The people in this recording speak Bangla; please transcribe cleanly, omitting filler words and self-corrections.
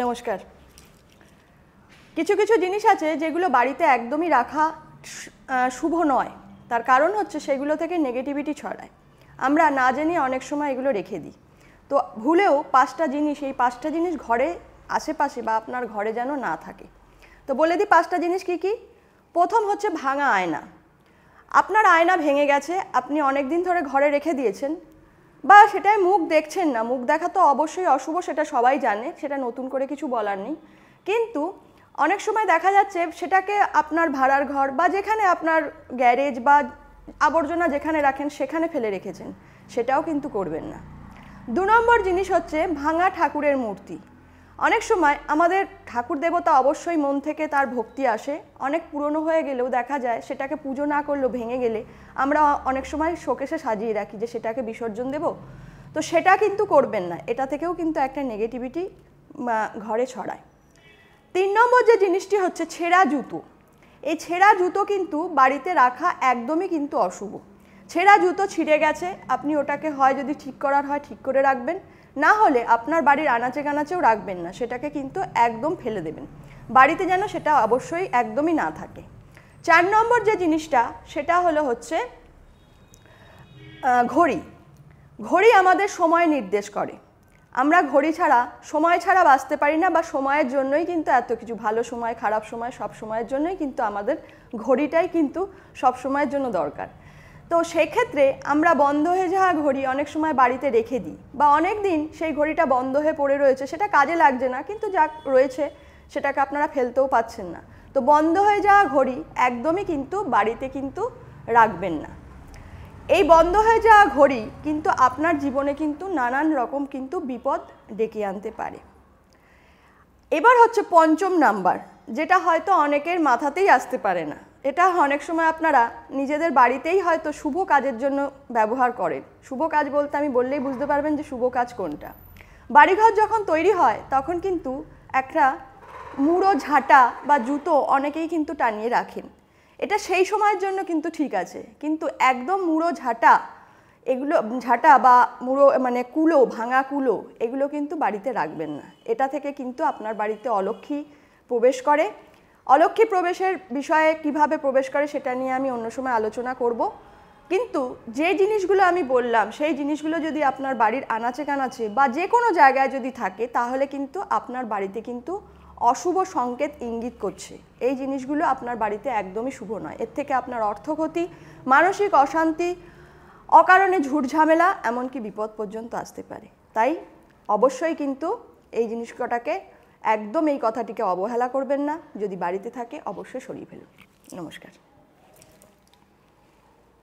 নমস্কার। কিছু কিছু জিনিস আছে যেগুলো বাড়িতে একদমই রাখা শুভ নয়, তার কারণ হচ্ছে সেগুলো থেকে নেগেটিভিটি ছড়ায়। আমরা না জেনে অনেক সময় এগুলো রেখে দিই। তো ভুলেও এই পাঁচটা জিনিস ঘরে আশেপাশে বা আপনার ঘরে যেন না থাকে। তো বলে দিই পাঁচটা জিনিস কি কি। প্রথম হচ্ছে ভাঙা আয়না। আপনার আয়না ভেঙে গেছে, আপনি অনেক দিন ধরে ঘরে রেখে দিয়েছেন, বা সেটাই মুখ দেখছেন না। মুখ দেখা তো অবশ্যই অশুভ, সেটা সবাই জানে, সেটা নতুন করে কিছু বলার নেই। কিন্তু অনেক সময় দেখা যাচ্ছে সেটাকে আপনার ভাড়ার ঘর বা যেখানে আপনার গ্যারেজ বা আবর্জনা যেখানে রাখেন সেখানে ফেলে রেখেছেন, সেটাও কিন্তু করবেন না। 2 নম্বর জিনিস হচ্ছে ভাঙা ঠাকুরের মূর্তি। অনেক সময় আমাদের ঠাকুর দেবতা অবশ্যই মন থেকে তার ভক্তি আসে, অনেক পুরনো হয়ে গেলেও দেখা যায় সেটাকে পুজো না করলেও ভেঙে গেলে আমরা অনেক সময় শোকেসে সাজিয়ে রাখি যে সেটাকে বিসর্জন দেব। তো সেটা কিন্তু করবেন না, এটা থেকেও কিন্তু একটা নেগেটিভিটি ঘরে ছড়ায়। 3 নম্বর যে জিনিসটি হচ্ছে ছেঁড়া জুতো। এই ছেঁড়া জুতো কিন্তু বাড়িতে রাখা একদমই কিন্তু অশুভ। ছেঁড়া জুতো ছিঁড়ে গেছে, আপনি ওটাকে হয় যদি ঠিক করার হয় ঠিক করে রাখবেন, না হলে আপনার বাড়ির আনাচে কানাচেও রাখবেন না, সেটাকে কিন্তু একদম ফেলে দেবেন। বাড়িতে যেন সেটা অবশ্যই একদমই না থাকে। 4 নম্বর যে জিনিসটা সেটা হচ্ছে ঘড়ি। ঘড়ি আমাদের সময় নির্দেশ করে। আমরা ঘড়ি ছাড়া সময় ছাড়া বাঁচতে পারি না, বা সময়ের জন্যই কিন্তু এত কিছু, ভালো সময় খারাপ সময় সব সময়ের জন্যই কিন্তু আমাদের ঘড়িটাই কিন্তু সব সময়ের জন্য দরকার। তো সেক্ষেত্রে আমরা বন্ধ হয়ে যাওয়া ঘড়ি অনেক সময় বাড়িতে রেখে দিই, বা অনেক দিন সেই ঘড়িটা বন্ধ হয়ে পড়ে রয়েছে, সেটা কাজে লাগছে না, কিন্তু যা রয়েছে সেটাকে আপনারা ফেলতেও পাচ্ছেন না। তো বন্ধ হয়ে যাওয়া ঘড়ি একদমই কিন্তু বাড়িতে কিন্তু রাখবেন না। এই বন্ধ হয়ে যাওয়া ঘড়ি কিন্তু আপনার জীবনে কিন্তু নানান রকম কিন্তু বিপদ ডেকে আনতে পারে। এবার হচ্ছে 5ম নাম্বার, যেটা হয়তো অনেকের মাথাতেই আসতে পারে না। এটা অনেক সময় আপনারা নিজেদের বাড়িতেই হয়তো শুভ কাজের জন্য ব্যবহার করেন। শুভ কাজ বলতে আমি বললেই বুঝতে পারবেন যে শুভ কাজ কোনটা। বাড়িঘর যখন তৈরি হয় তখন কিন্তু একটা মুড়ো ঝাঁটা বা জুতো অনেকেই কিন্তু টানিয়ে রাখেন। এটা সেই সময়ের জন্য কিন্তু ঠিক আছে, কিন্তু একদম মুড়ো ঝাঁটা, এগুলো ঝাঁটা বা মুড়ো মানে কুলো, ভাঙা কুলো, এগুলো কিন্তু বাড়িতে রাখবেন না। এটা থেকে কিন্তু আপনার বাড়িতে অলক্ষ্মী প্রবেশ করে। অলক্ষ্মী প্রবেশের বিষয়ে কিভাবে প্রবেশ করে সেটা নিয়ে আমি অন্য সময় আলোচনা করব। কিন্তু যে জিনিসগুলো আমি বললাম সেই জিনিসগুলো যদি আপনার বাড়ির আনাচে কানাচে বা যে কোনো জায়গায় যদি থাকে, তাহলে কিন্তু আপনার বাড়িতে কিন্তু অশুভ সংকেত ইঙ্গিত করছে। এই জিনিসগুলো আপনার বাড়িতে একদমই শুভ নয়। এর থেকে আপনার অর্থক্ষতি, মানসিক অশান্তি, অকারণে ঝুটঝামেলা, এমনকি বিপদ পর্যন্ত আসতে পারে। তাই অবশ্যই কিন্তু এই জিনিসটাকে একদম, এই কথাটিকে অবহেলা করবেন না। যদি বাড়িতে থাকে অবশ্যই সরিয়ে ফেলুন। নমস্কার।